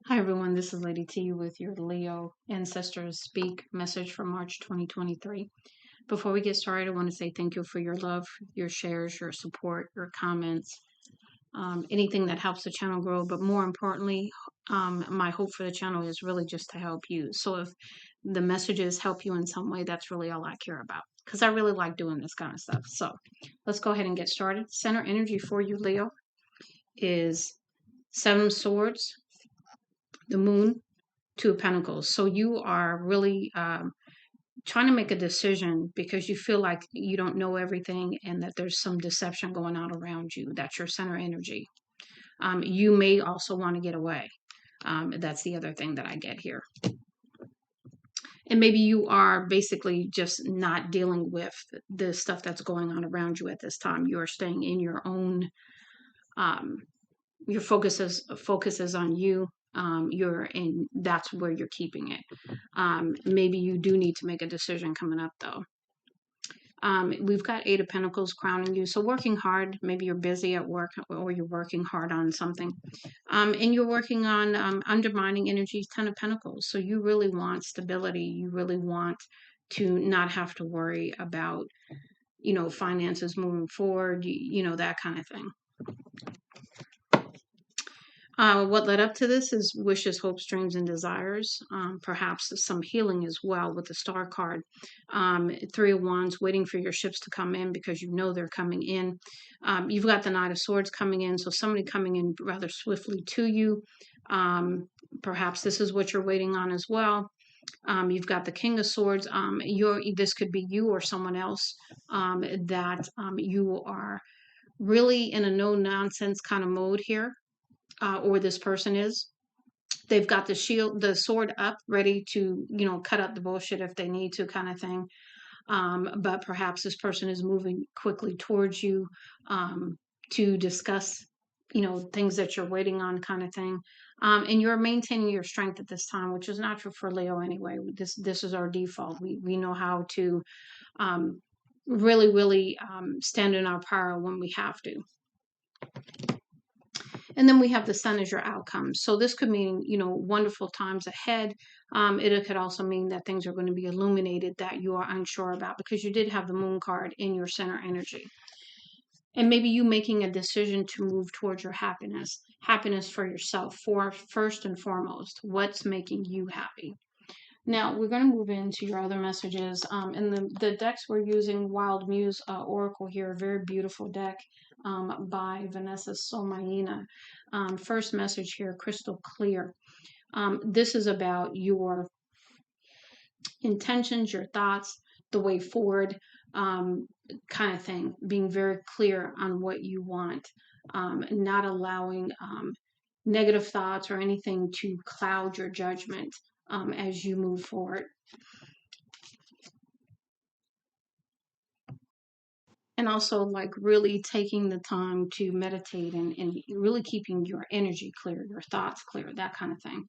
Hi, everyone. This is Lady T with your Leo Ancestors Speak message for March 2023. Before we get started, I want to say thank you for your love, your shares, your support, your comments, anything that helps the channel grow. But more importantly, my hope for the channel is really just to help you. So if the messages help you in some way, that's really all I care about because I really like doing this kind of stuff. So let's go ahead and get started. Center energy for you, Leo, is Seven of Swords, the Moon, Two of Pentacles. So you are really trying to make a decision because you feel like you don't know everything and that there's some deception going on around you. That's your center energy. You may also want to get away. That's the other thing that I get here. And maybe you are basically just not dealing with the stuff that's going on around you at this time. You are staying in your own. Your focus is on you. You're in. That's where you're keeping it. Maybe you do need to make a decision coming up though. We've got Eight of Pentacles crowning you. So working hard, maybe you're busy at work or you're working hard on something. And you're working on undermining energies, Ten of Pentacles. So you really want stability. You really want to not have to worry about, finances moving forward, that kind of thing. What led up to this is wishes, hopes, dreams, and desires. Perhaps some healing as well with the Star card. Three of Wands, waiting for your ships to come in because you know they're coming in. You've got the Knight of Swords coming in, so somebody coming in rather swiftly to you. Perhaps this is what you're waiting on as well. You've got the King of Swords. This could be you or someone else that you are really in a no nonsense kind of mode here. Or this person is. They've got the sword up, ready to, cut up the bullshit if they need to, kind of thing. But perhaps this person is moving quickly towards you to discuss, things that you're waiting on, kind of thing. And you're maintaining your strength at this time, which is natural for Leo anyway. This is our default. We know how to really stand in our power when we have to. And then we have the sun as your outcome. So this could mean, wonderful times ahead. It could also mean that things are going to be illuminated that you are unsure about because you did have the moon card in your center energy. And maybe you making a decision to move towards your happiness for yourself, for first and foremost, what's making you happy. Now we're going to move into your other messages. And the decks we're using, Wild Muse Oracle here, a very beautiful deck by Vanessa Somaina. First message here, crystal clear. This is about your intentions, your thoughts, the way forward, kind of thing. Being very clear on what you want, not allowing negative thoughts or anything to cloud your judgment as you move forward. And also like really taking the time to meditate and really keeping your energy clear, your thoughts clear, that kind of thing.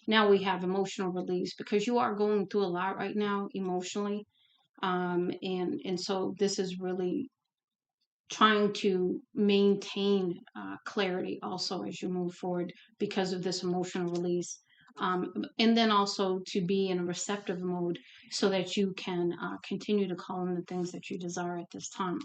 Now we have emotional release because you are going through a lot right now emotionally. And so this is really trying to maintain clarity also as you move forward because of this emotional release. And then also to be in a receptive mode so that you can continue to call in the things that you desire at this time.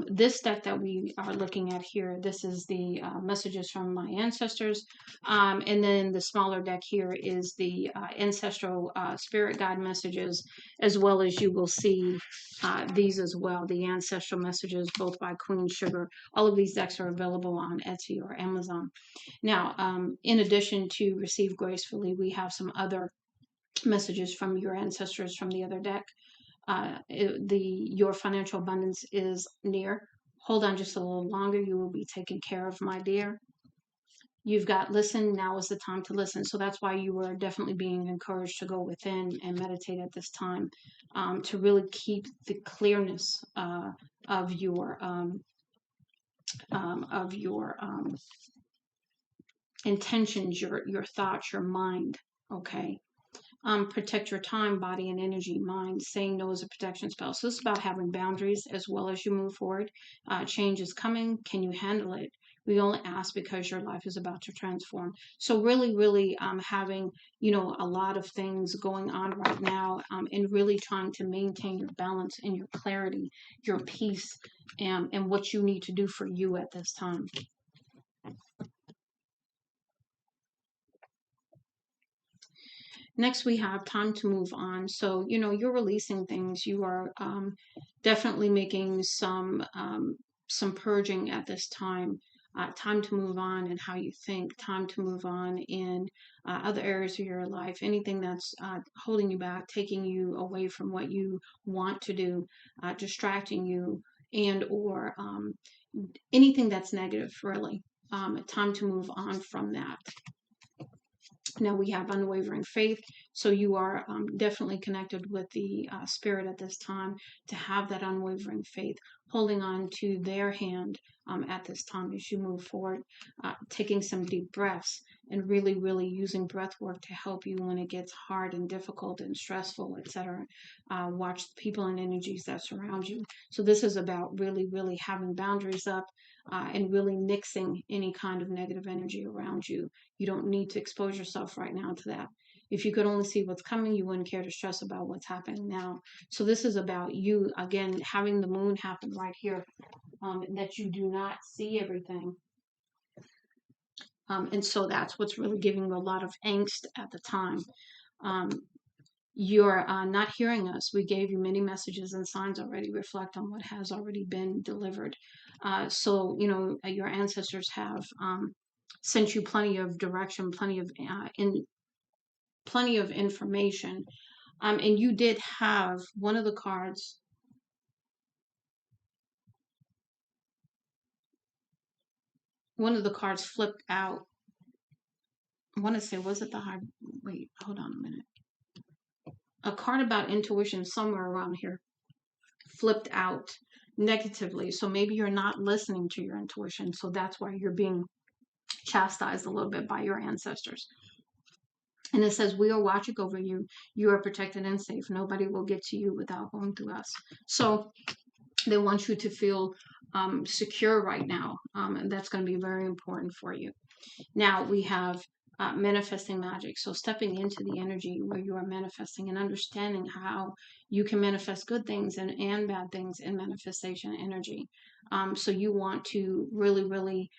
This deck that we are looking at here, this is the messages from my ancestors, and then the smaller deck here is the ancestral spirit guide messages, as well as you will see these as well, the ancestral messages, both by Queen Sugar. All of these decks are available on Etsy or Amazon. Now, in addition to Receive Gracefully, we have some other messages from your ancestors from the other deck. Your financial abundance is near. Hold on just a little longer. You will be taken care of, my dear. You've got listen. Now is the time to listen. So that's why you are definitely being encouraged to go within and meditate at this time, to really keep the clearness of your intentions, your thoughts, your mind. Okay. Protect your time, body, and energy, mind. Saying no is a protection spell. So this is about having boundaries as well as you move forward. Change is coming. Can you handle it? We only ask because your life is about to transform. So really, really having, a lot of things going on right now, and really trying to maintain your balance and your clarity, your peace, and what you need to do for you at this time. Next, we have time to move on. So, you're releasing things. You are definitely making some purging at this time. Time to move on in how you think. Time to move on in other areas of your life. Anything that's holding you back, taking you away from what you want to do, distracting you, and or anything that's negative. Really, time to move on from that. Now we have unwavering faith. So you are definitely connected with the Spirit at this time to have that unwavering faith, holding on to their hand at this time as you move forward, taking some deep breaths and really, really using breath work to help you when it gets hard and difficult and stressful, etc. Watch the people and energies that surround you. So this is about really, really having boundaries up, and really nixing any kind of negative energy around you. You don't need to expose yourself right now to that. If you could only see what's coming, you wouldn't care to stress about what's happening now. So this is about you, again, having the moon happen right here, that you do not see everything. And so that's what's really giving you a lot of angst at the time. Um, you're not hearing us. We gave you many messages and signs already. Reflect on what has already been delivered. So, your ancestors have sent you plenty of direction, plenty of information. And you did have one of the cards. One of the cards flipped out. I want to say, was it the high? Wait, hold on a minute. A card about intuition somewhere around here flipped out negatively. So maybe you're not listening to your intuition. So that's why you're being chastised a little bit by your ancestors. And it says, we are watching over you. You are protected and safe. Nobody will get to you without going through us. So they want you to feel secure right now. And that's going to be very important for you. Now we have manifesting magic. So stepping into the energy where you are manifesting and understanding how you can manifest good things and bad things in manifestation energy. So you want to really, really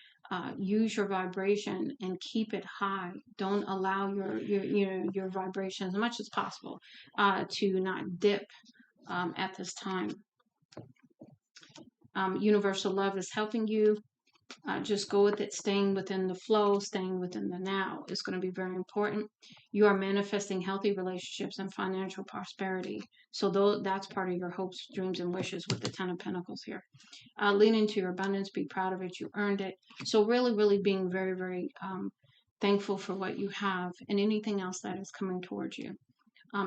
use your vibration and keep it high. Don't allow your vibration as much as possible to not dip at this time. Universal love is helping you. Just go with it, staying within the flow, staying within the now is going to be very important. You are manifesting healthy relationships and financial prosperity. So that's part of your hopes, dreams, and wishes with the Ten of Pentacles here. Lean into your abundance, be proud of it, you earned it. So really, really being very, very thankful for what you have and anything else that is coming towards you.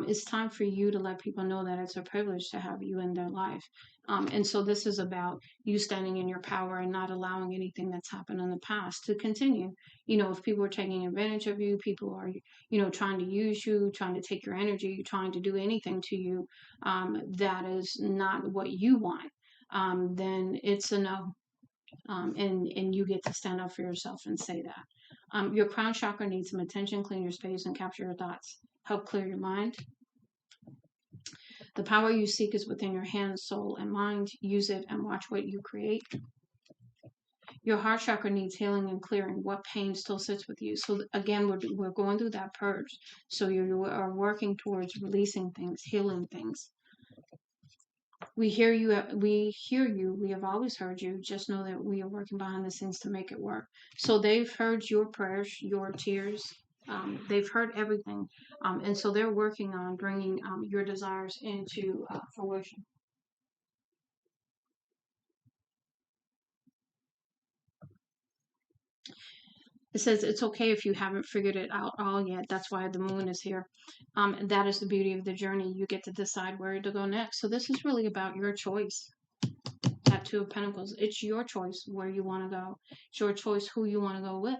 It's time for you to let people know that it's a privilege to have you in their life. And so this is about you standing in your power and not allowing anything that's happened in the past to continue. If people are taking advantage of you, people are, trying to use you, trying to take your energy, trying to do anything to you, that is not what you want, then it's a no. And you get to stand up for yourself and say that. Your crown chakra needs some attention. Clean your space and capture your thoughts. Help clear your mind. The power you seek is within your hands, soul, and mind. Use it and watch what you create. Your heart chakra needs healing and clearing. What pain still sits with you? So again, we're going through that purge. So you are working towards releasing things, healing things. We hear you. We hear you. We have always heard you. Just know that we are working behind the scenes to make it work. So they've heard your prayers, your tears. They've heard everything, and so they're working on bringing your desires into fruition. It says it's okay if you haven't figured it out all yet. That's why the moon is here. And that is the beauty of the journey. You get to decide where to go next. So this is really about your choice. That Two of Pentacles. It's your choice where you want to go. It's your choice who you want to go with.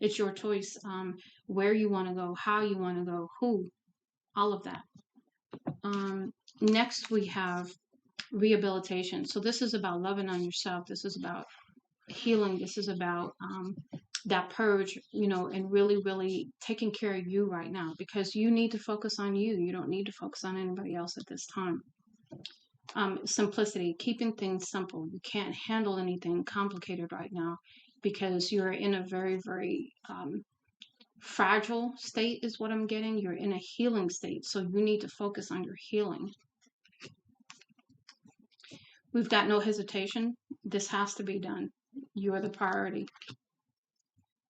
It's your choice where you want to go, how you want to go, who, all of that. Next, we have rehabilitation. So this is about loving on yourself. This is about healing. This is about that purge, and really, really taking care of you right now, because you need to focus on you. You don't need to focus on anybody else at this time. Simplicity, keeping things simple. You can't handle anything complicated right now because you're in a very, very fragile state, is what I'm getting. You're in a healing state, so you need to focus on your healing. We've got no hesitation. This has to be done. You're the priority.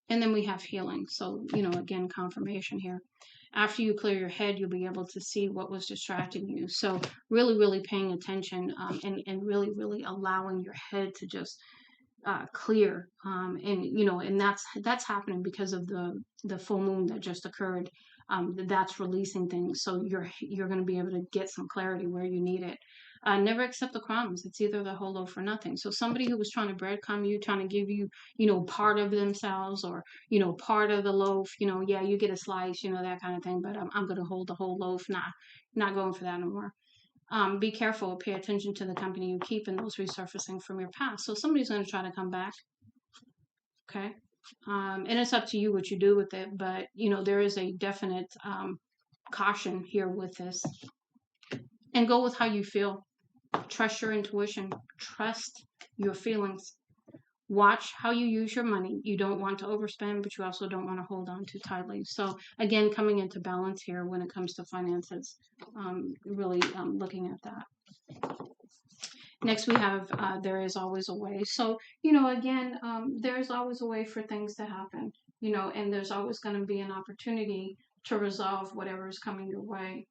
And then we have healing. So, again, confirmation here. After you clear your head, you'll be able to see what was distracting you. So really, really paying attention, and really, really allowing your head to just clear. And that's happening because of the full moon that just occurred. That's releasing things. So you're going to be able to get some clarity where you need it. Never accept the crumbs. It's either the whole loaf or nothing. So somebody who was trying to breadcrumb you, trying to give you, part of themselves, or, part of the loaf, yeah, you get a slice, that kind of thing, but I'm going to hold the whole loaf. Nah, not going for that anymore. Be careful, pay attention to the company you keep and those resurfacing from your past. So somebody's going to try to come back. Okay. And it's up to you what you do with it. But, there is a definite caution here with this. And go with how you feel. Trust your intuition. Trust your feelings. Watch how you use your money. You don't want to overspend, but you also don't want to hold on too tightly. So again, coming into balance here when it comes to finances, really looking at that. Next, we have there is always a way. So, again, there is always a way for things to happen, and there's always going to be an opportunity to resolve whatever is coming your way.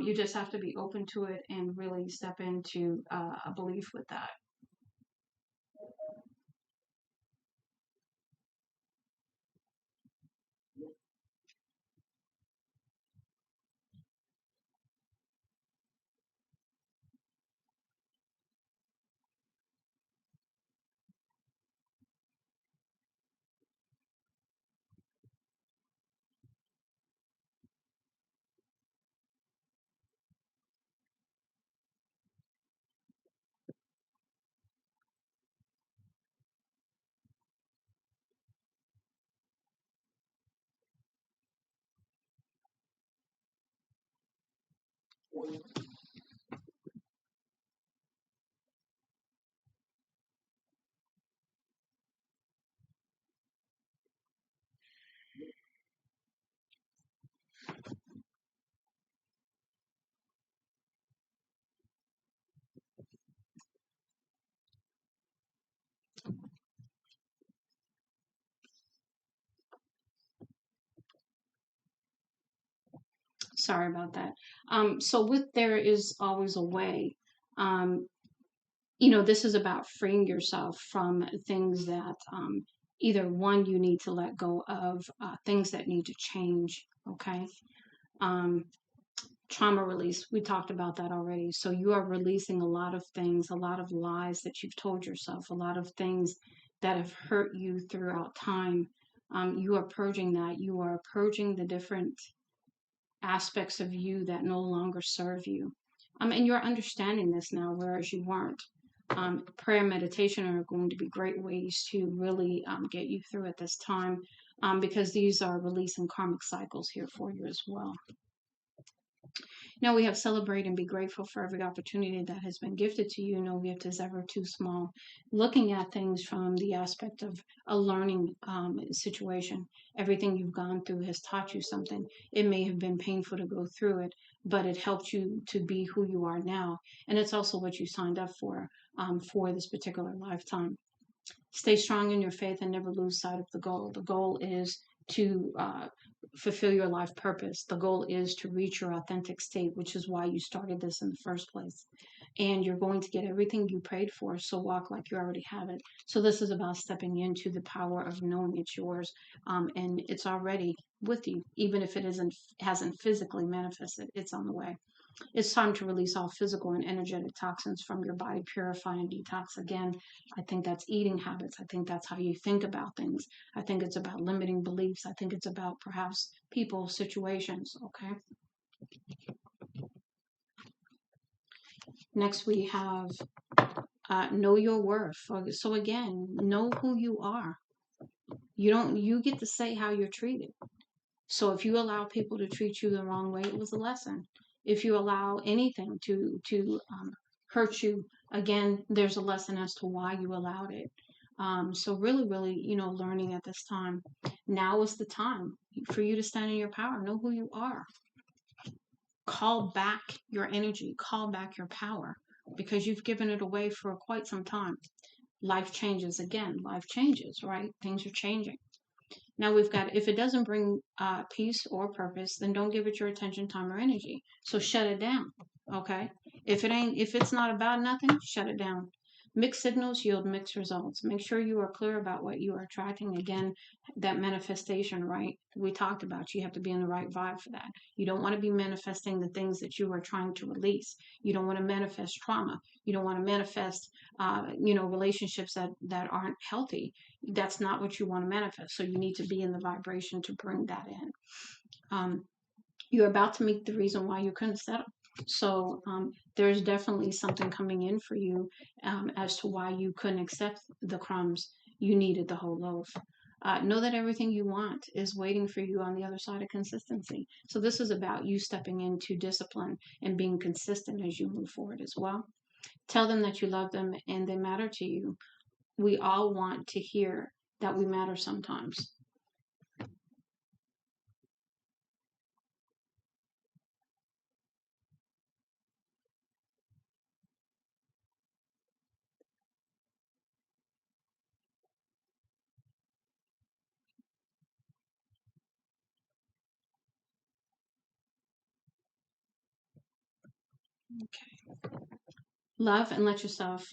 You just have to be open to it and really step into a belief with that. Sorry about that. So with there is always a way. Um, this is about freeing yourself from things that either one, you need to let go of, things that need to change. Okay. Um, Trauma release, we talked about that already. So you are releasing a lot of things, a lot of lies that you've told yourself, a lot of things that have hurt you throughout time. You are purging that. You are purging the different aspects of you that no longer serve you. And you're understanding this now, whereas you weren't. Prayer and meditation are going to be great ways to really get you through at this time, because these are releasing karmic cycles here for you as well. Now we have celebrate and be grateful for every opportunity that has been gifted to you. No gift is ever too small. Looking at things from the aspect of a learning situation, everything you've gone through has taught you something. It may have been painful to go through it, but it helped you to be who you are now. And it's also what you signed up for this particular lifetime. Stay strong in your faith and never lose sight of the goal. The goal is to fulfill your life purpose. The goal is to reach your authentic state, which is why you started this in the first place. And you're going to get everything you prayed for, so walk like you already have it. So this is about stepping into the power of knowing it's yours, and it's already with you, even if it hasn't physically manifested. It's on the way. It's time to release all physical and energetic toxins from your body, purify and detox. Again, I think that's eating habits. I think that's how you think about things. I think it's about limiting beliefs. I think it's about perhaps people, situations. Okay. Next, we have Know your worth. So again, know who you are. You get to say how you're treated. So if you allow people to treat you the wrong way, it was a lesson. If you allow anything to hurt you, again, there's a lesson as to why you allowed it. So really, really, learning at this time. Now is the time for you to stand in your power. Know who you are. Call back your energy. Call back your power because you've given it away for quite some time. Life changes again. Life changes, right? Things are changing. Now we've got, if it doesn't bring peace or purpose, then don't give it your attention, time, or energy. So shut it down. Okay. If it's not about nothing, shut it down. Mixed signals yield mixed results. Make sure you are clear about what you are attracting. Again, that manifestation, right? We talked about you have to be in the right vibe for that. You don't want to be manifesting the things that you are trying to release. You don't want to manifest trauma. You don't want to manifest, relationships that aren't healthy. That's not what you want to manifest. So you need to be in the vibration to bring that in. You're about to meet the reason why you couldn't settle. So there's definitely something coming in for you as to why you couldn't accept the crumbs. You needed the whole loaf. Know that everything you want is waiting for you on the other side of consistency. So this is about you stepping into discipline and being consistent as you move forward as well. Tell them that you love them and they matter to you. We all want to hear that we matter sometimes. Love and let yourself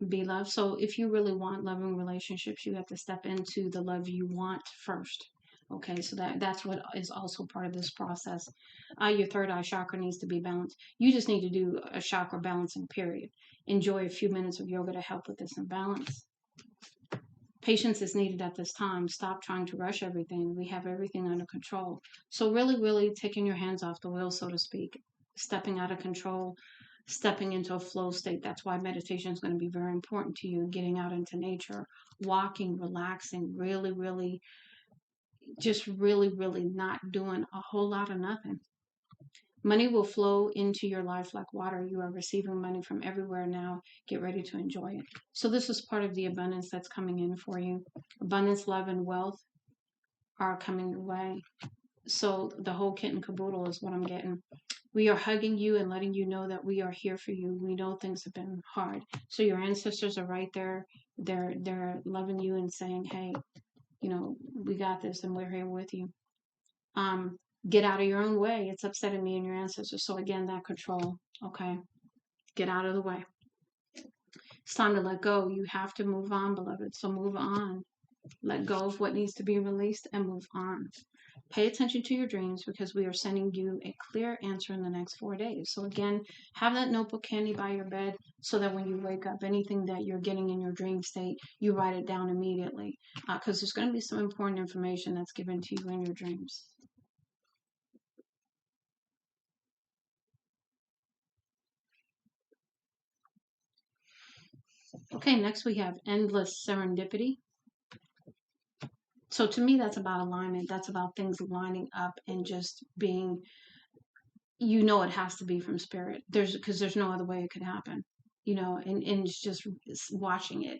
be loved. So if you really want loving relationships, you have to step into the love you want first. Okay, so that's what is also part of this process. Your third eye chakra needs to be balanced. You just need to do a chakra balancing period. Enjoy a few minutes of yoga to help with this imbalance. Patience is needed at this time. Stop trying to rush everything. We have everything under control. So really, really taking your hands off the wheel, so to speak, stepping out of control, stepping into a flow state. That's why meditation is going to be very important to you. Getting out into nature, walking, relaxing, really, really, just really, really not doing a whole lot of nothing. Money will flow into your life like water. You are receiving money from everywhere now. Get ready to enjoy it. So this is part of the abundance that's coming in for you. Abundance, love, and wealth are coming your way. So the whole kit and caboodle is what I'm getting. We are hugging you and letting you know that we are here for you. We know things have been hard. So your ancestors are right there. They're loving you and saying, hey, we got this and we're here with you. Get out of your own way. It's upsetting me and your ancestors. So again, that control. Okay. Get out of the way. It's time to let go. You have to move on, beloved. So move on. Let go of what needs to be released and move on. Pay attention to your dreams because we are sending you a clear answer in the next 4 days. So again, have that notebook handy by your bed so that when you wake up, anything that you're getting in your dream state, you write it down immediately because there's going to be some important information that's given to you in your dreams. Okay, next we have endless serendipity. So to me, that's about alignment. That's about things lining up and just being, it has to be from spirit. Because there's no other way it could happen, and it's watching it.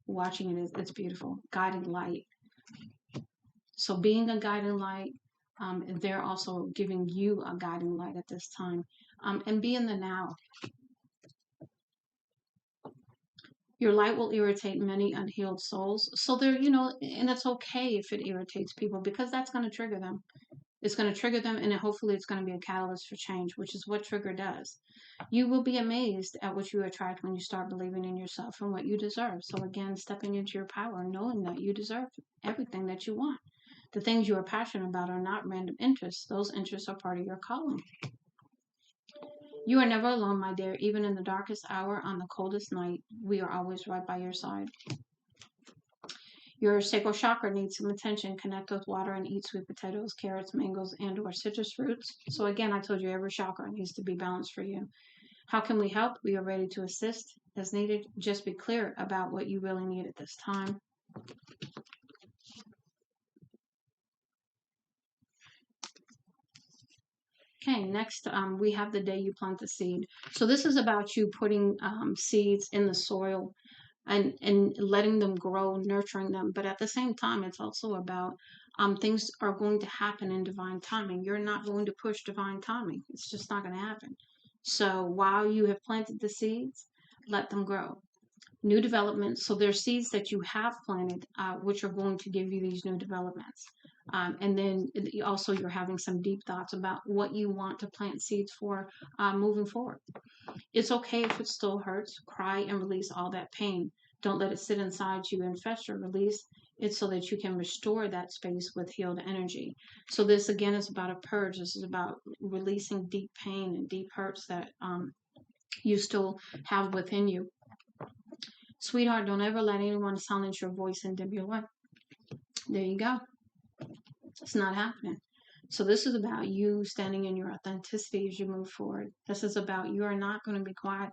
Watching it it's beautiful. Guiding light. So being a guiding light, they're also giving you a guiding light at this time. And be in the now. Your light will irritate many unhealed souls. So and it's okay if it irritates people because that's going to trigger them. It's going to trigger them, and hopefully it's going to be a catalyst for change, which is what trigger does. You will be amazed at what you attract when you start believing in yourself and what you deserve. So again, stepping into your power, knowing that you deserve everything that you want. The things you are passionate about are not random interests. Those interests are part of your calling. You are never alone, my dear. Even in the darkest hour, on the coldest night, we are always right by your side. Your sacral chakra needs some attention. Connect with water and eat sweet potatoes, carrots, mangoes, and or citrus fruits. So again, I told you every chakra needs to be balanced for you. How can we help? We are ready to assist as needed. Just be clear about what you really need at this time. Okay, next we have the day you plant the seed. So this is about you putting seeds in the soil and letting them grow, nurturing them. But at the same time, it's also about things are going to happen in divine timing. You're not going to push divine timing. It's just not going to happen. So while you have planted the seeds, let them grow. New developments. So there's seeds that you have planted, which are going to give you these new developments. And then also you're having some deep thoughts about what you want to plant seeds for moving forward. It's okay if it still hurts. Cry and release all that pain. Don't let it sit inside you and fester. Release it so that you can restore that space with healed energy. So this again is about a purge. This is about releasing deep pain and deep hurts that you still have within you. Sweetheart, don't ever let anyone silence your voice and dim your light. There you go. It's not happening. So this is about you standing in your authenticity as you move forward. This is about you are not going to be quiet.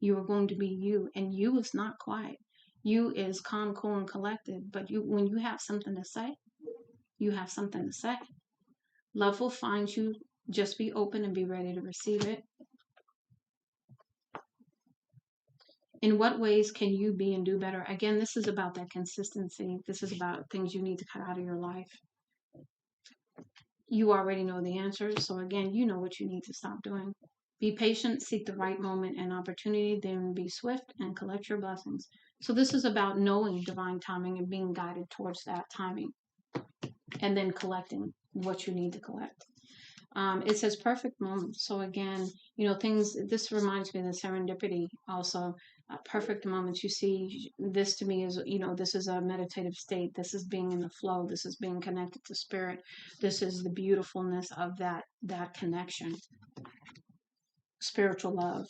You are going to be you, and you is not quiet. You is calm, cool, and collected. But you, when you have something to say, you have something to say. Love will find you. Just be open and be ready to receive it. In what ways can you be and do better? Again, this is about that consistency. This is about things you need to cut out of your life. You already know the answers. So again, you know what you need to stop doing. Be patient, seek the right moment and opportunity, then be swift and collect your blessings. So this is about knowing divine timing and being guided towards that timing, and then collecting what you need to collect. It says perfect moments. So again, you know, things, this reminds me of the serendipity also. Perfect moments. You see, this to me is, you know, this is a meditative state. This is being in the flow. This is being connected to spirit. This is the beautifulness of that connection. Spiritual love.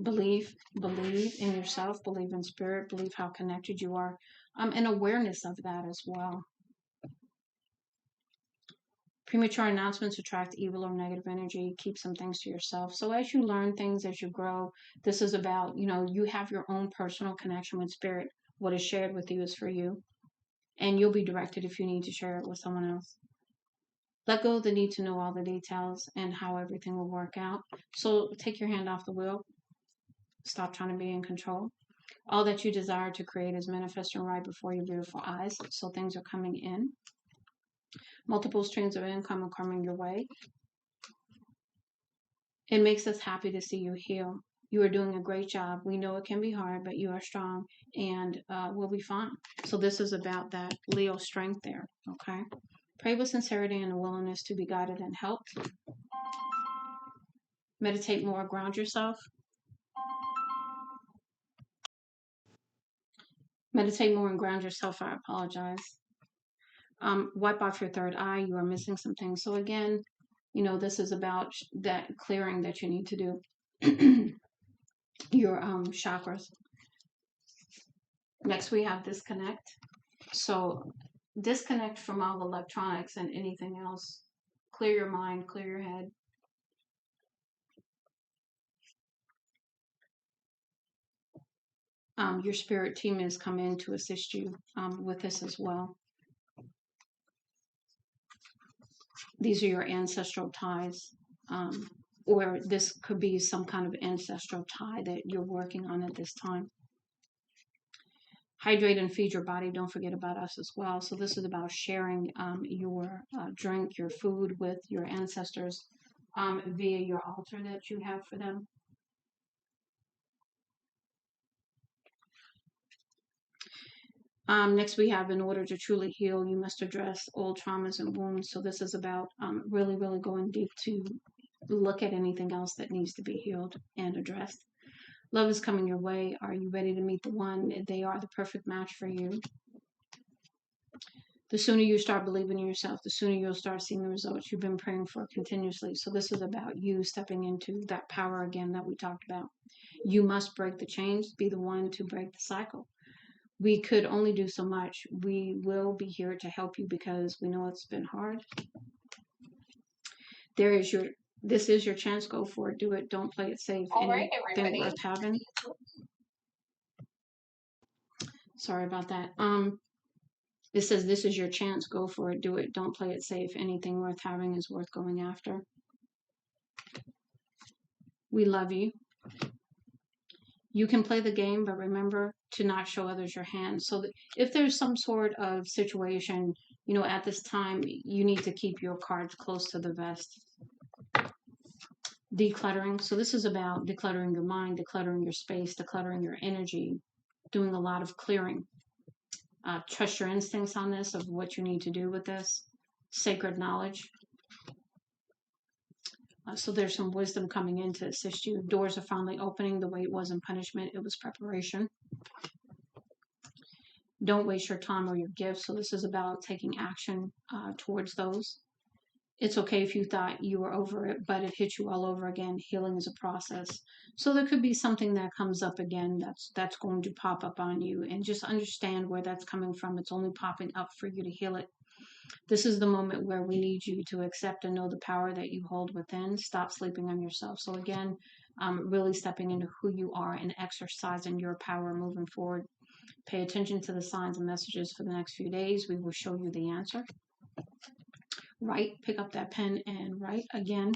Believe in yourself, believe in spirit, believe how connected you are, and awareness of that as well. Premature announcements attract evil or negative energy. Keep some things to yourself. So as you learn things, as you grow, this is about, you know, you have your own personal connection with spirit. What is shared with you is for you, and you'll be directed if you need to share it with someone else. Let go of the need to know all the details and how everything will work out. So take your hand off the wheel. Stop trying to be in control. All that you desire to create is manifesting right before your beautiful eyes. So things are coming in. Multiple streams of income are coming your way. It makes us happy to see you heal. You are doing a great job. We know it can be hard, but you are strong and we'll be fine. So this is about that Leo strength there, okay? Pray with sincerity and a willingness to be guided and helped. Meditate more, ground yourself. Meditate more and ground yourself. I apologize. Wipe off your third eye. You are missing some things. So again, you know, this is about that clearing that you need to do. Your chakras. Next, we have disconnect. So disconnect from all electronics and anything else. Clear your mind, clear your head. Your spirit team has come in to assist you with this as well. These are your ancestral ties, or this could be some kind of ancestral tie that you're working on at this time. Hydrate and feed your body. Don't forget about us as well. So this is about sharing your drink, your food with your ancestors via your altar that you have for them. Next, we have, in order to truly heal, you must address old traumas and wounds. So this is about really, really going deep to look at anything else that needs to be healed and addressed. Love is coming your way. Are you ready to meet the one? They are the perfect match for you. The sooner you start believing in yourself, the sooner you'll start seeing the results you've been praying for continuously. So this is about you stepping into that power again that we talked about. You must break the chains, be the one to break the cycle. We could only do so much. We will be here to help you because we know it's been hard. There is your This is your chance. Go for it. Do it. Don't play it safe. All right, Anything everybody. worth having. Sorry about that. It says this is your chance. Go for it. Do it. Don't play it safe. Anything worth having is worth going after. We love you. You can play the game, but remember to not show others your hand. So that if there's some sort of situation, you know, at this time, you need to keep your cards close to the vest. Decluttering. So this is about decluttering your mind, decluttering your space, decluttering your energy, doing a lot of clearing. Trust your instincts on this of what you need to do with this. Sacred knowledge. So there's some wisdom coming in to assist you. Doors are finally opening. The wait wasn't punishment, it was preparation. Don't waste your time or your gifts. So this is about taking action towards those. It's okay if you thought you were over it, but it hit you all over again. Healing is a process. So there could be something that comes up again that's going to pop up on you, and just understand where that's coming from. It's only popping up for you to heal it. This is the moment where we need you to accept and know the power that you hold within. Stop sleeping on yourself. So again, really stepping into who you are and exercising your power moving forward. Pay attention to the signs and messages for the next few days. We will show you the answer. Write, pick up that pen and write again.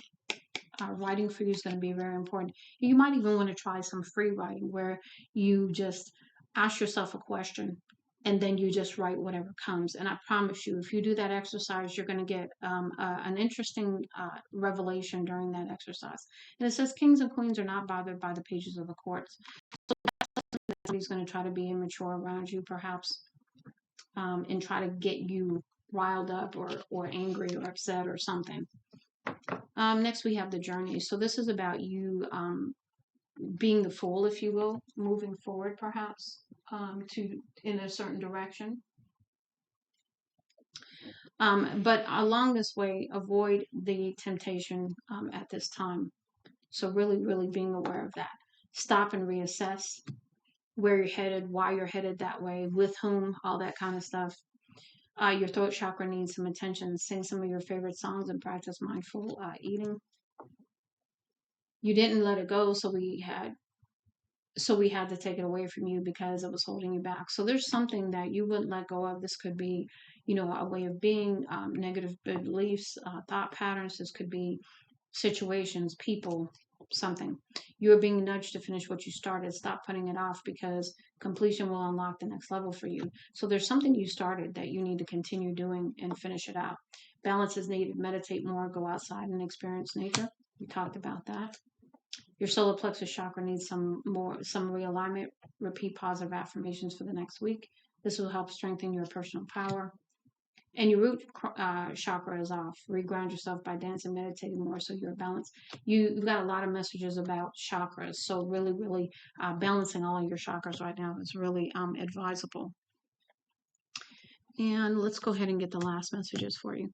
Writing for you is going to be very important. You might even want to try some free writing where you just ask yourself a question and then you just write whatever comes. And I promise you, if you do that exercise, you're going to get an interesting revelation during that exercise. And it says kings and queens are not bothered by the pages of the courts. So somebody's going to try to be immature around you, perhaps, and try to get you riled up or angry or upset or something. Next, we have the journey. So this is about you being the fool, if you will, moving forward, perhaps, in a certain direction. But along this way, avoid the temptation at this time. So really, really being aware of that. Stop and reassess where you're headed, why you're headed that way, with whom, all that kind of stuff. Your throat chakra needs some attention. Sing some of your favorite songs and practice mindful eating. You didn't let it go, so we had to take it away from you because it was holding you back. So there's something that you wouldn't let go of. This could be, you know, a way of being, negative beliefs, thought patterns. This could be situations, people, something. You're being nudged to finish what you started. Stop putting it off because completion will unlock the next level for you. So there's something you started that you need to continue doing and finish it out. Balance is needed. Meditate more, go outside and experience nature. We talked about that. Your solar plexus chakra needs some realignment. Repeat positive affirmations for the next week. This will help strengthen your personal power. And your root chakra is off. Reground yourself by dancing, meditating more so you're balanced. You've got a lot of messages about chakras. So really, really balancing all of your chakras right now is really advisable. And let's go ahead and get the last messages for you.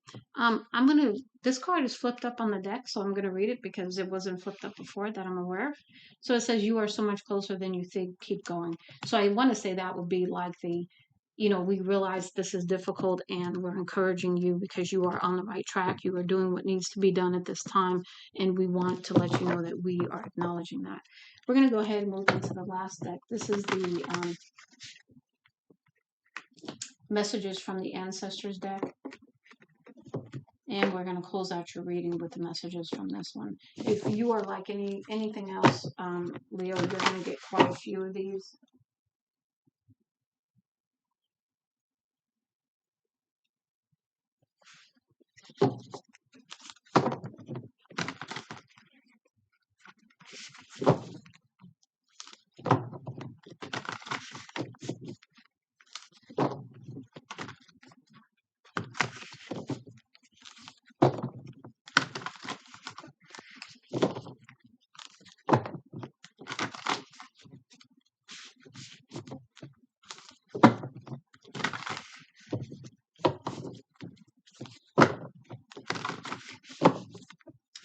This card is flipped up on the deck, so I'm going to read it because it wasn't flipped up before that I'm aware of. So it says, you are so much closer than you think, keep going. So I want to say that would be like we realize this is difficult and we're encouraging you because you are on the right track. You are doing what needs to be done at this time. And we want to let you know that we are acknowledging that. We're going to go ahead and move into the last deck. This is the messages from the ancestors deck, and we're going to close out your reading with the messages from this one. If you are like anything else, Leo, you're going to get quite a few of these.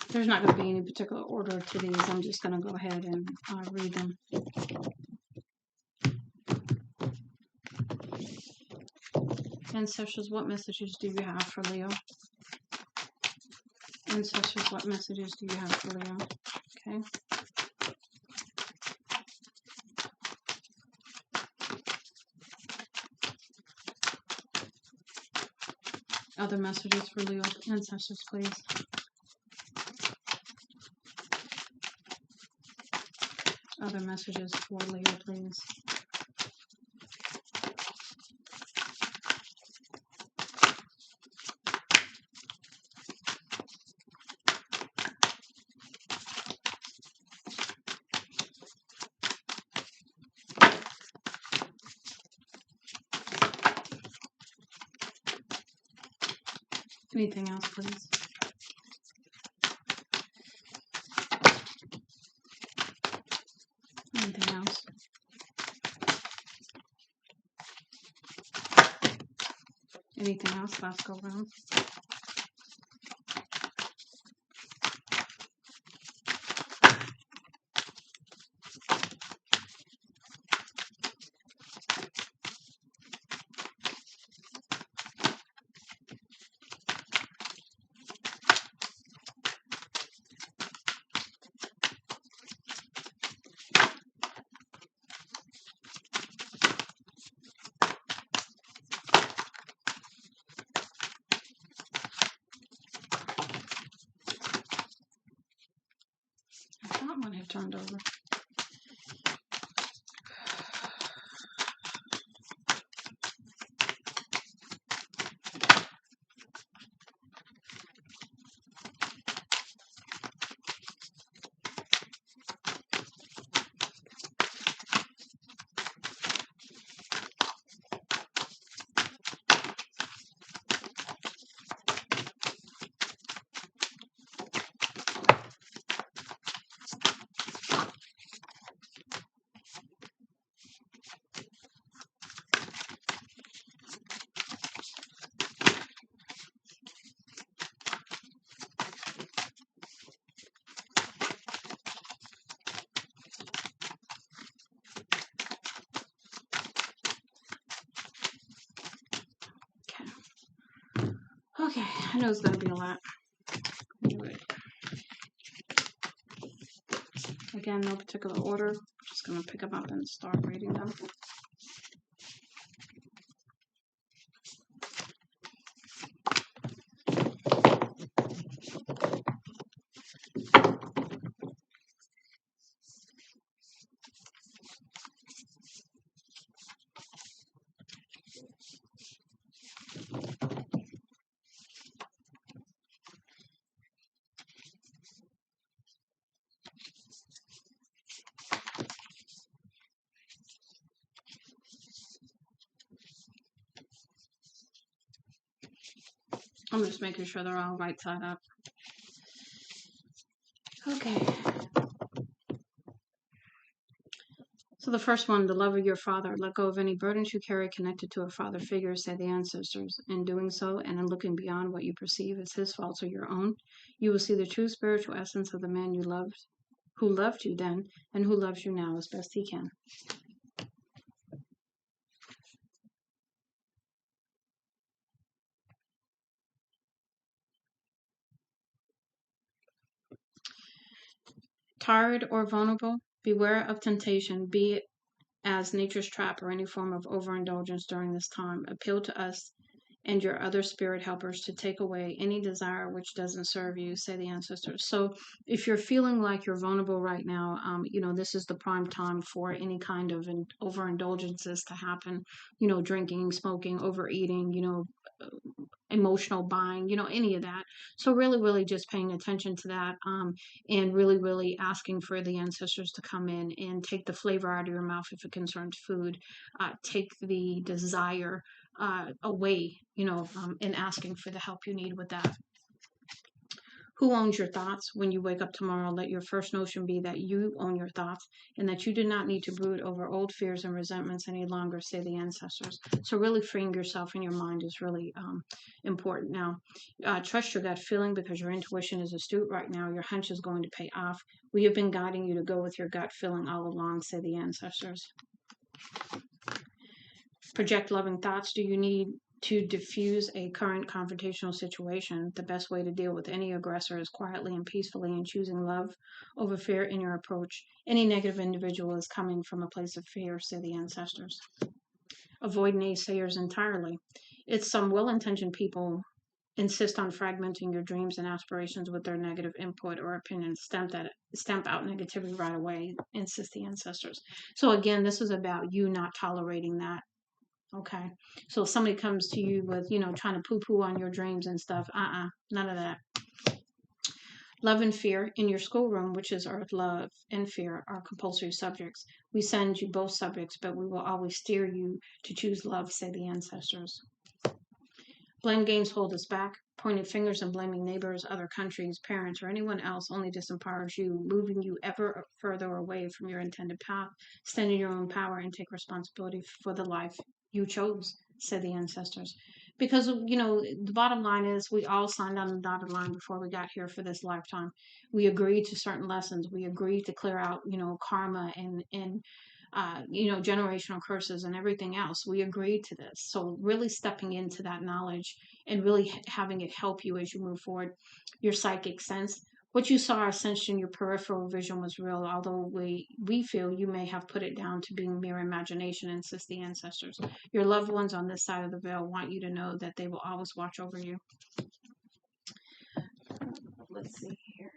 There's not going to be any particular order to these. I'm just going to go ahead and read them. Ancestors, what messages do you have for Leo? Ancestors, what messages do you have for Leo? Okay. Other messages for Leo. Ancestors, please. Other messages for Leo, please. Anything else, please? Anything else? Anything else? Last go round. I thought one had turned over. Okay, I know it's going to be a lot. Anyway. Again, no particular order. Just going to pick them up and start reading them. I'm just making sure they're all right side up. Okay. So the first one, the love of your father. Let go of any burdens you carry connected to a father figure, say the ancestors. In doing so, and in looking beyond what you perceive as his faults or your own, you will see the true spiritual essence of the man you loved, who loved you then, and who loves you now as best he can. Tired or vulnerable, beware of temptation, be it as nature's trap or any form of overindulgence during this time. Appeal to us and your other spirit helpers to take away any desire which doesn't serve you, say the ancestors. So if you're feeling like you're vulnerable right now, this is the prime time for any kind of overindulgences to happen, drinking, smoking, overeating, emotional buying, any of that. So really, really just paying attention to that, and really, really asking for the ancestors to come in and take the flavor out of your mouth if it concerns food, take the desire away, and asking for the help you need with that. Who owns your thoughts? When you wake up tomorrow, let your first notion be that you own your thoughts and that you do not need to brood over old fears and resentments any longer, say the ancestors. So really freeing yourself and your mind is really important. Now, trust your gut feeling because your intuition is astute right now. Your hunch is going to pay off. We have been guiding you to go with your gut feeling all along, say the ancestors. Project loving thoughts. Do you need To diffuse a current confrontational situation, the best way to deal with any aggressor is quietly and peacefully, and choosing love over fear in your approach. Any negative individual is coming from a place of fear, say the ancestors. Avoid naysayers entirely. It's some well intentioned people insist on fragmenting your dreams and aspirations with their negative input or opinions. Stamp out negativity right away, insist the ancestors. So again, this is about you not tolerating that. Okay. So if somebody comes to you with, trying to poo poo on your dreams and stuff, none of that. Love and fear in your schoolroom, which is earth, love and fear are compulsory subjects. We send you both subjects, but we will always steer you to choose love, say the ancestors. Blame games hold us back. Pointing fingers and blaming neighbors, other countries, parents, or anyone else only disempowers you, moving you ever further away from your intended path. Stand in your own power and take responsibility for the life you chose, said the ancestors. Because, the bottom line is we all signed on the dotted line before we got here for this lifetime. We agreed to certain lessons. We agreed to clear out, karma and generational curses and everything else. We agreed to this. So really stepping into that knowledge and really having it help you as you move forward. Your psychic sense. What you saw ascension, your peripheral vision was real, although we feel you may have put it down to being mere imagination, insist the ancestors. Your loved ones on this side of the veil want you to know that they will always watch over you. Let's see here.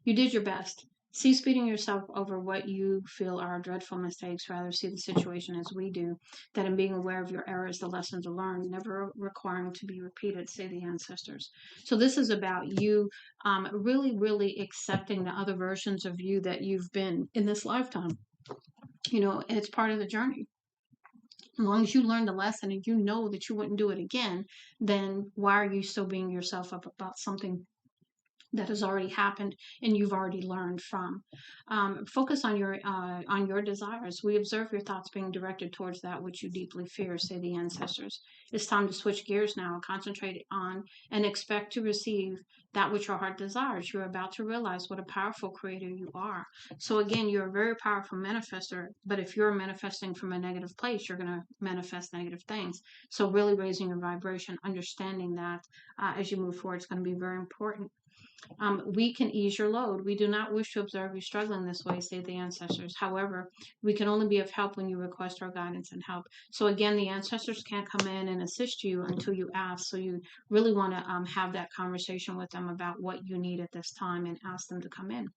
You did your best. Cease beating yourself over what you feel are dreadful mistakes. Rather, see the situation as we do, that in being aware of your errors, the lessons are learned, never requiring to be repeated, say the ancestors. So this is about you really, really accepting the other versions of you that you've been in this lifetime. It's part of the journey. As long as you learn the lesson and you know that you wouldn't do it again, then why are you still beating yourself up about something that has already happened and you've already learned from? Focus on your desires. We observe your thoughts being directed towards that which you deeply fear, say the ancestors. It's time to switch gears now, concentrate on and expect to receive that which your heart desires. You're about to realize what a powerful creator you are. So again, you're a very powerful manifester, but if you're manifesting from a negative place, you're going to manifest negative things. So really raising your vibration, understanding that as you move forward, it's going to be very important. We can ease your load. We do not wish to observe you struggling this way, say the ancestors. However, we can only be of help when you request our guidance and help. So again, the ancestors can't come in and assist you until you ask. So you really want to have that conversation with them about what you need at this time and ask them to come in.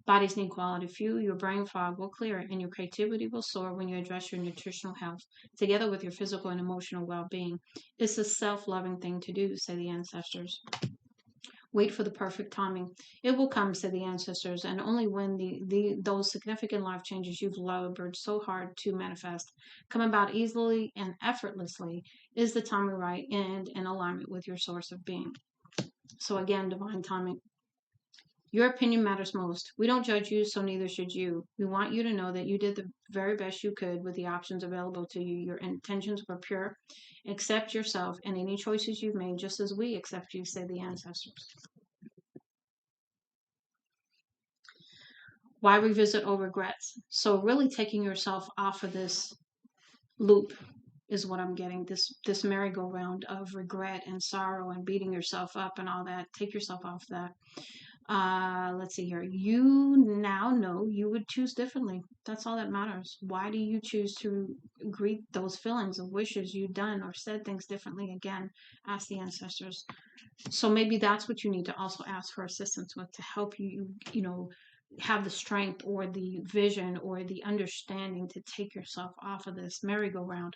Bodies need quality fuel. Your brain fog will clear, and your creativity will soar when you address your nutritional health together with your physical and emotional well-being. It's a self-loving thing to do, say the ancestors. Wait for the perfect timing. It will come, said the ancestors, and only when those significant life changes you've labored so hard to manifest come about easily and effortlessly is the timing right and in alignment with your source of being. So again, divine timing. Your opinion matters most. We don't judge you, so neither should you. We want you to know that you did the very best you could with the options available to you. Your intentions were pure. Accept yourself and any choices you've made just as we accept you, say the ancestors. Why revisit old regrets? So really taking yourself off of this loop is what I'm getting. This merry-go-round of regret and sorrow and beating yourself up and all that. Take yourself off that. Let's see here. You now know you would choose differently. That's all that matters. Why do you choose to greet those feelings of wishes you've done or said things differently? Again, ask the ancestors. So maybe that's what you need to also ask for assistance with, to help you, have the strength or the vision or the understanding to take yourself off of this merry-go-round.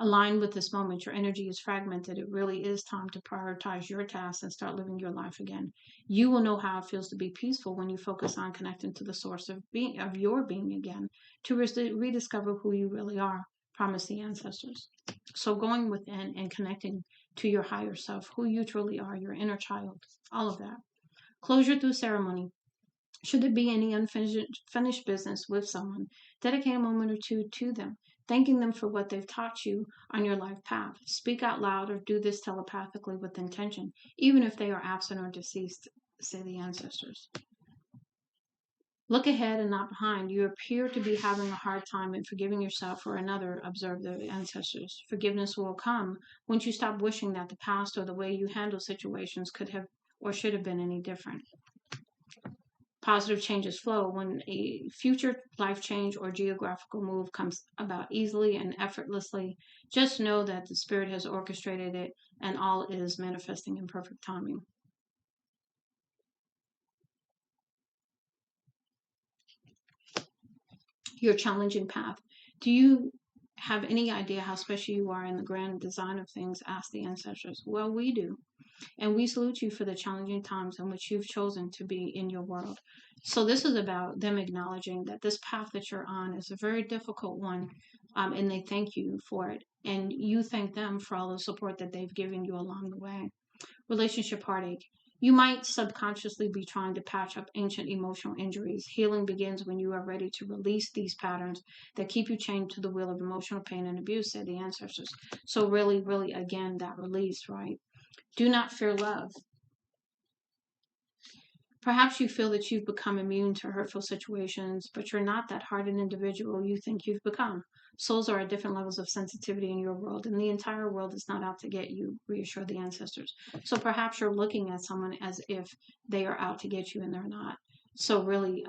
Align with this moment. Your energy is fragmented. It really is time to prioritize your tasks and start living your life again. You will know how it feels to be peaceful when you focus on connecting to the source of your being again, to rediscover who you really are. Promise the ancestors. So going within and connecting to your higher self, who you truly are, your inner child, all of that. Closure through ceremony. Should there be any unfinished business with someone, dedicate a moment or two to them, thanking them for what they've taught you on your life path. Speak out loud or do this telepathically with intention, even if they are absent or deceased, say the ancestors. Look ahead and not behind. You appear to be having a hard time in forgiving yourself or another, observe the ancestors. Forgiveness will come once you stop wishing that the past or the way you handle situations could have or should have been any different. Positive changes flow when a future life change or geographical move comes about easily and effortlessly. Just know that the Spirit has orchestrated it and all is manifesting in perfect timing. Your challenging path. Do you have any idea how special you are in the grand design of things? Asked the ancestors. Well, we do. And we salute you for the challenging times in which you've chosen to be in your world. So, this is about them acknowledging that this path that you're on is a very difficult one, and they thank you for it. And you thank them for all the support that they've given you along the way. Relationship heartache. You might subconsciously be trying to patch up ancient emotional injuries. Healing begins when you are ready to release these patterns that keep you chained to the wheel of emotional pain and abuse, said the ancestors. So, really, really, again, that release, right? Do not fear love. Perhaps you feel that you've become immune to hurtful situations, but you're not that hardened individual you think you've become. Souls are at different levels of sensitivity in your world, and the entire world is not out to get you, reassure the ancestors. So perhaps you're looking at someone as if they are out to get you and they're not. So really,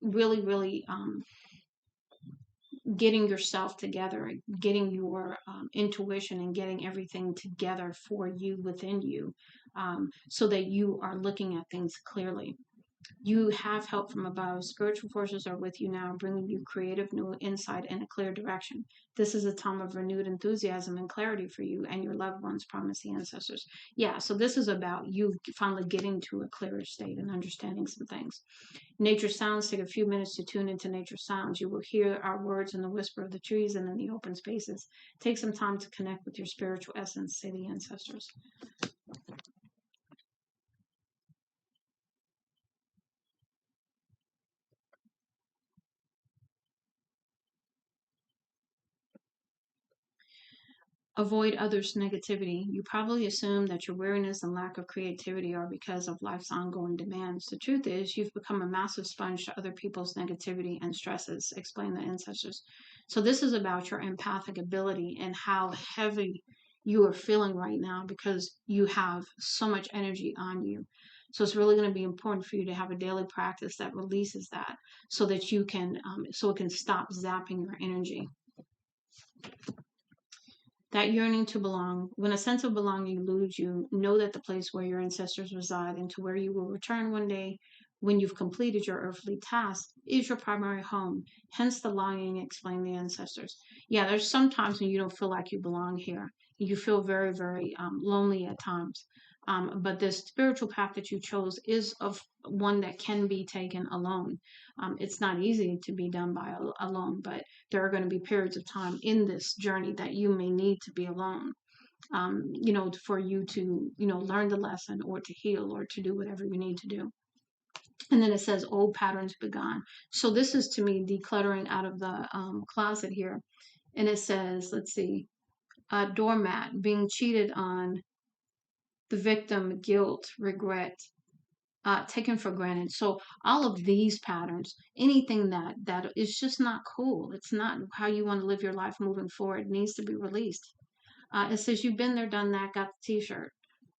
really, getting yourself together, getting your intuition and getting everything together for you within you, so that you are looking at things clearly. You have help from above. Spiritual forces are with you now, bringing you creative new insight and a clear direction. This is a time of renewed enthusiasm and clarity for you and your loved ones, promise the ancestors. Yeah, so this is about you finally getting to a clearer state and understanding some things. Nature sounds. Take a few minutes to tune into nature sounds. You will hear our words in the whisper of the trees and in the open spaces. Take some time to connect with your spiritual essence, say the ancestors. Avoid others' negativity. You probably assume that your weariness and lack of creativity are because of life's ongoing demands. The truth is, you've become a massive sponge to other people's negativity and stresses, explain the ancestors. So, this is about your empathic ability and how heavy you are feeling right now because you have so much energy on you. So, it's really going to be important for you to have a daily practice that releases that so that you can, so it can stop zapping your energy. That yearning to belong. When a sense of belonging eludes you, know that the place where your ancestors reside and to where you will return one day when you've completed your earthly task is your primary home. Hence the longing, explain the ancestors. Yeah, there's some times when you don't feel like you belong here. You feel very, very lonely at times. But this spiritual path that you chose is of one that can be taken alone. It's not easy to be done by alone, but there are going to be periods of time in this journey that you may need to be alone, for you to, learn the lesson or to heal or to do whatever you need to do. And then it says old patterns begone. So this is to me decluttering out of the closet here. And it says, let's see, doormat, being cheated on, the victim, guilt, regret, taken for granted. So all of these patterns, anything that is just not cool. It's not how you want to live your life moving forward. It needs to be released. It says you've been there, done that, got the T-shirt.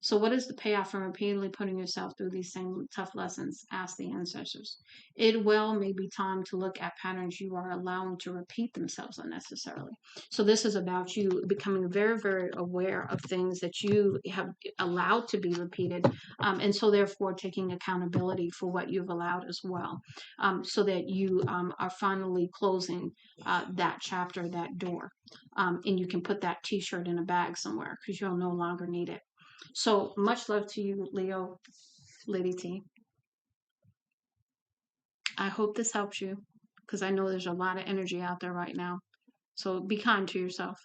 So what is the payoff from repeatedly putting yourself through these same tough lessons? Ask the ancestors. It well may be time to look at patterns you are allowing to repeat themselves unnecessarily. So this is about you becoming very, very aware of things that you have allowed to be repeated, and so therefore taking accountability for what you've allowed as well, so that you are finally closing that chapter, that door, and you can put that T-shirt in a bag somewhere because you'll no longer need it. So much love to you, Leo, Lady T. I hope this helps you because I know there's a lot of energy out there right now. So be kind to yourself.